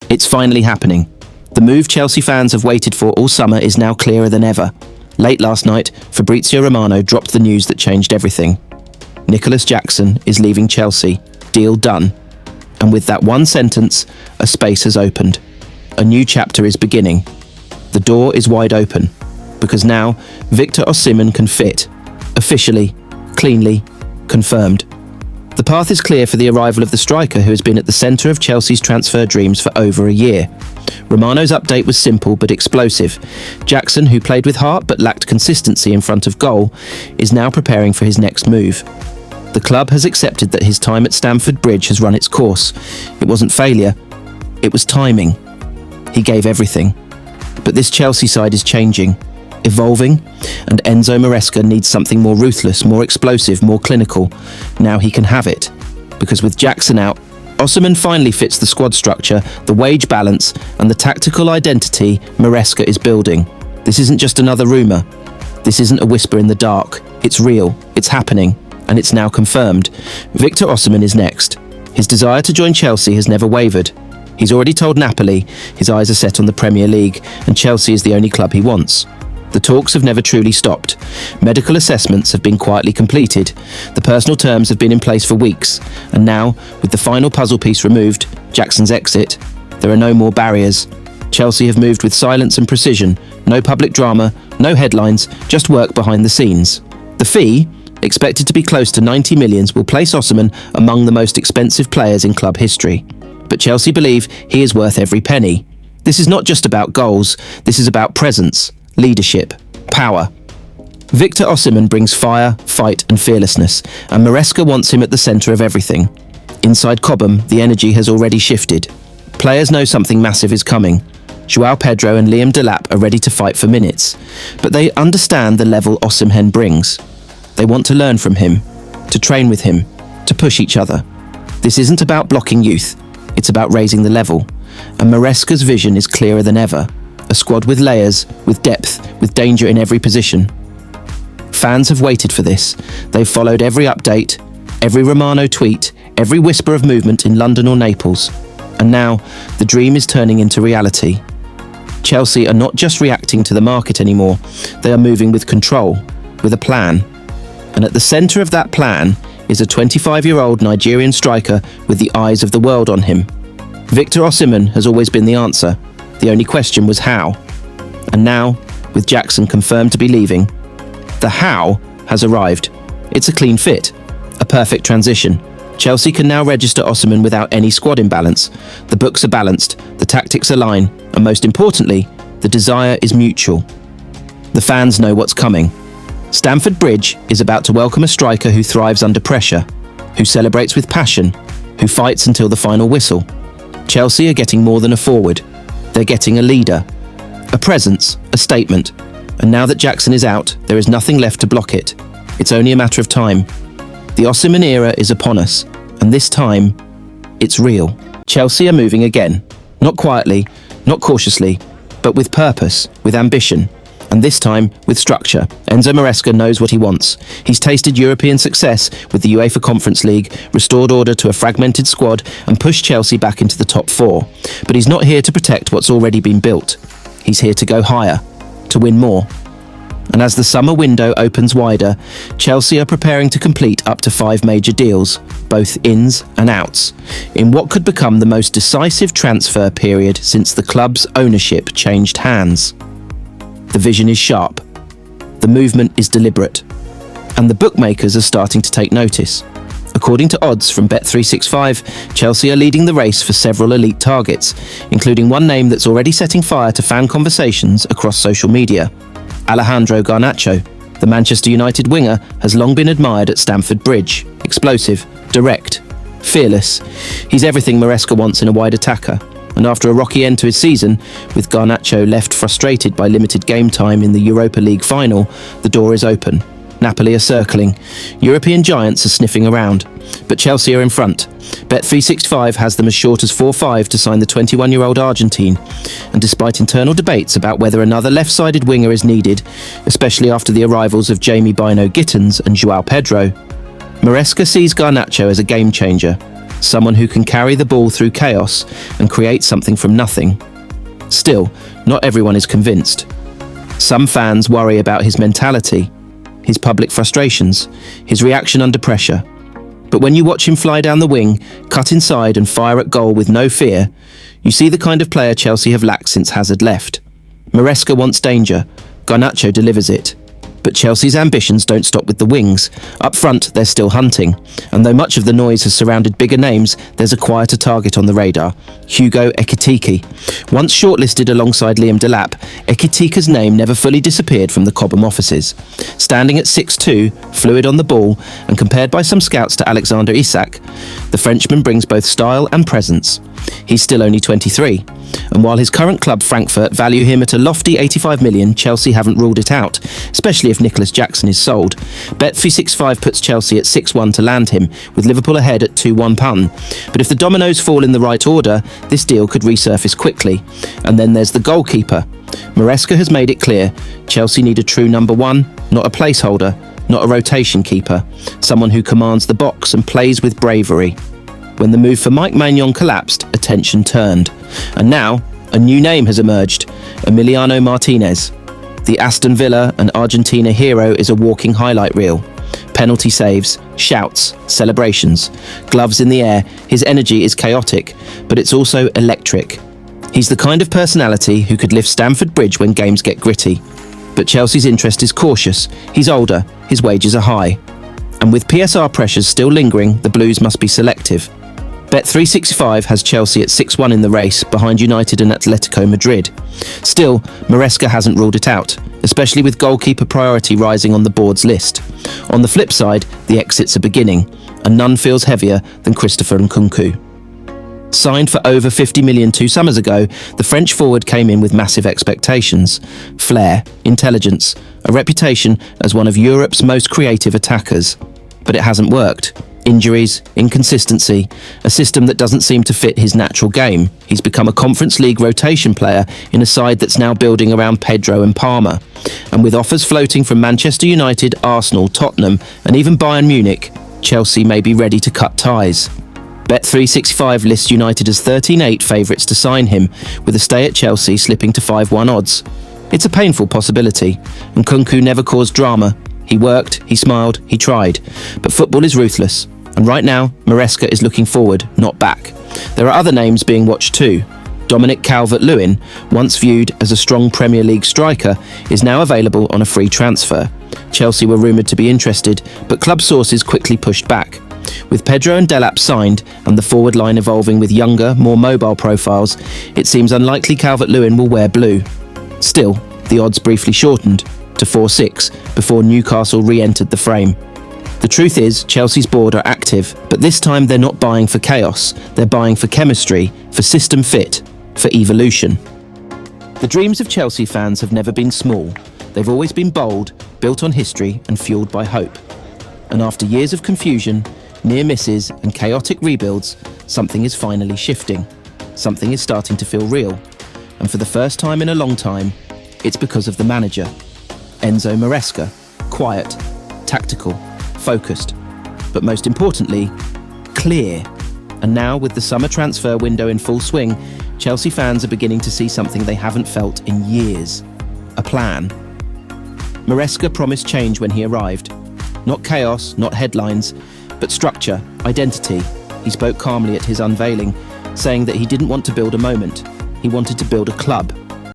It's finally happening. The move Chelsea fans have waited for all summer is now clearer than ever. Late last night, Fabrizio Romano dropped the news that changed everything. Nicholas Jackson is leaving Chelsea. Deal done. And with that one sentence, a space has opened. A new chapter is beginning. The door is wide open, because now Victor Osimhen can fit. Officially, cleanly, confirmed. The path is clear for the arrival of the striker who has been at the centre of Chelsea's transfer dreams for over a year. Romano's update was simple but explosive. Jackson, who played with heart but lacked consistency in front of goal, is now preparing for his next move. The club has accepted that his time at Stamford Bridge has run its course. It wasn't failure, it was timing. He gave everything. But this Chelsea side is changing, evolving, and Enzo Maresca needs something more ruthless, more explosive, more clinical. Now he can have it. Because with Jackson out, Osimhen finally fits the squad structure, the wage balance, and the tactical identity Maresca is building. This isn't just another rumour. This isn't a whisper in the dark. It's real, it's happening, and it's now confirmed. Victor Osimhen is next. His desire to join Chelsea has never wavered. He's already told Napoli his eyes are set on the Premier League, and Chelsea is the only club he wants. The talks have never truly stopped. Medical assessments have been quietly completed. The personal terms have been in place for weeks. And now, with the final puzzle piece removed, Jackson's exit, there are no more barriers. Chelsea have moved with silence and precision. No public drama, no headlines, just work behind the scenes. The fee, expected to be close to 90 million, will place Osimhen among the most expensive players in club history. But Chelsea believe he is worth every penny. This is not just about goals, this is about presence, leadership, power. Victor Osimhen brings fire, fight and fearlessness, and Maresca wants him at the centre of everything. Inside Cobham, the energy has already shifted. Players know something massive is coming. João Pedro and Liam Delap are ready to fight for minutes, but they understand the level Osimhen brings. They want to learn from him, to train with him, to push each other. This isn't about blocking youth, it's about raising the level, and Maresca's vision is clearer than ever. A squad with layers, with depth, with danger in every position. Fans have waited for this. They've followed every update, every Romano tweet, every whisper of movement in London or Naples. And now, the dream is turning into reality. Chelsea are not just reacting to the market anymore, they are moving with control, with a plan. And at the centre of that plan is a 25-year-old Nigerian striker with the eyes of the world on him. Victor Osimhen has always been the answer. The only question was how. And now, with Jackson confirmed to be leaving, the how has arrived. It's a clean fit, a perfect transition. Chelsea can now register Osimhen without any squad imbalance. The books are balanced, the tactics align, and most importantly, the desire is mutual. The fans know what's coming. Stamford Bridge is about to welcome a striker who thrives under pressure, who celebrates with passion, who fights until the final whistle. Chelsea are getting more than a forward. They're getting a leader, a presence, a statement. And now that Jackson is out, there is nothing left to block it. It's only a matter of time. The Osimhen era is upon us, and this time, it's real. Chelsea are moving again. Not quietly, not cautiously, but with purpose, with ambition. And this time, with structure. Enzo Maresca knows what he wants. He's tasted European success with the UEFA Conference League, restored order to a fragmented squad, and pushed Chelsea back into the top four. But he's not here to protect what's already been built. He's here to go higher, to win more. And as the summer window opens wider, Chelsea are preparing to complete up to 5 major deals, both ins and outs, in what could become the most decisive transfer period since the club's ownership changed hands. The vision is sharp, the movement is deliberate, and the bookmakers are starting to take notice. According to odds from Bet365, Chelsea are leading the race for several elite targets, including one name that's already setting fire to fan conversations across social media. Alejandro Garnacho, the Manchester United winger, has long been admired at Stamford Bridge. Explosive, direct, fearless. He's everything Maresca wants in a wide attacker. And after a rocky end to his season, with Garnacho left frustrated by limited game time in the Europa League final, the door is open. Napoli are circling. European giants are sniffing around. But Chelsea are in front. Bet365 has them as short as 4-5 to sign the 21-year-old Argentine. And despite internal debates about whether another left-sided winger is needed, especially after the arrivals of Jamie Bino Gittins and João Pedro, Maresca sees Garnacho as a game-changer. someone who can carry the ball through chaos and create something from nothing. Still, not everyone is convinced. Some fans worry about his mentality, his public frustrations, his reaction under pressure. But when you watch him fly down the wing, cut inside and fire at goal with no fear, you see the kind of player Chelsea have lacked since Hazard left. Maresca wants danger, Garnacho delivers it. But Chelsea's ambitions don't stop with the wings. Up front, they're still hunting. And though much of the noise has surrounded bigger names, there's a quieter target on the radar: Hugo Ekitike. Once shortlisted alongside Liam Delap, Ekitike's name never fully disappeared from the Cobham offices. Standing at 6'2", fluid on the ball, and compared by some scouts to Alexander Isak, the Frenchman brings both style and presence. He's still only 23. And while his current club Frankfurt value him at a lofty 85 million, Chelsea haven't ruled it out, especially if Nicholas Jackson is sold. Bet365 puts Chelsea at 6-1 to land him, with Liverpool ahead at 2-1 pun. But if the dominoes fall in the right order, this deal could resurface quickly. And then there's the goalkeeper. Maresca has made it clear Chelsea need a true number one, not a placeholder, not a rotation keeper, someone who commands the box and plays with bravery. When the move for Mike Maignan collapsed, attention turned. And now, a new name has emerged: Emiliano Martinez. The Aston Villa and Argentina hero is a walking highlight reel. Penalty saves, shouts, celebrations, gloves in the air. His energy is chaotic, but it's also electric. He's the kind of personality who could lift Stamford Bridge when games get gritty. But Chelsea's interest is cautious. He's older, his wages are high. And with PSR pressures still lingering, the Blues must be selective. Bet365 has Chelsea at 6-1 in the race, behind United and Atletico Madrid. Still, Maresca hasn't ruled it out, especially with goalkeeper priority rising on the board's list. On the flip side, the exits are beginning, and none feels heavier than Christopher Nkunku. Signed for over 50 million 2 summers ago, the French forward came in with massive expectations: flair, intelligence, a reputation as one of Europe's most creative attackers. But it hasn't worked. Injuries, inconsistency, a system that doesn't seem to fit his natural game. He's become a Conference League rotation player in a side that's now building around Pedro and Palmer. And with offers floating from Manchester United, Arsenal, Tottenham, and even Bayern Munich, Chelsea may be ready to cut ties. Bet365 lists United as 13-8 favourites to sign him, with a stay at Chelsea slipping to 5-1 odds. It's a painful possibility, and Nkunku never caused drama. He worked, he smiled, he tried. But football is ruthless, and right now, Maresca is looking forward, not back. There are other names being watched too. Dominic Calvert-Lewin, once viewed as a strong Premier League striker, is now available on a free transfer. Chelsea were rumoured to be interested, but club sources quickly pushed back. With Pedro and Delap signed, and the forward line evolving with younger, more mobile profiles, it seems unlikely Calvert-Lewin will wear blue. Still, the odds briefly shortened to 4-6 before Newcastle re-entered the frame. The truth is, Chelsea's board are active, but this time they're not buying for chaos, they're buying for chemistry, for system fit, for evolution. The dreams of Chelsea fans have never been small. They've always been bold, built on history and fueled by hope. And after years of confusion, near misses and chaotic rebuilds, something is finally shifting. Something is starting to feel real. And for the first time in a long time, it's because of the manager. Enzo Maresca, quiet, tactical, focused, but most importantly, clear. And now, with the summer transfer window in full swing, Chelsea fans are beginning to see something they haven't felt in years: a plan. Maresca promised change when he arrived. Not chaos, not headlines, but structure, identity. He spoke calmly at his unveiling, saying that he didn't want to build a moment. He wanted to build a club.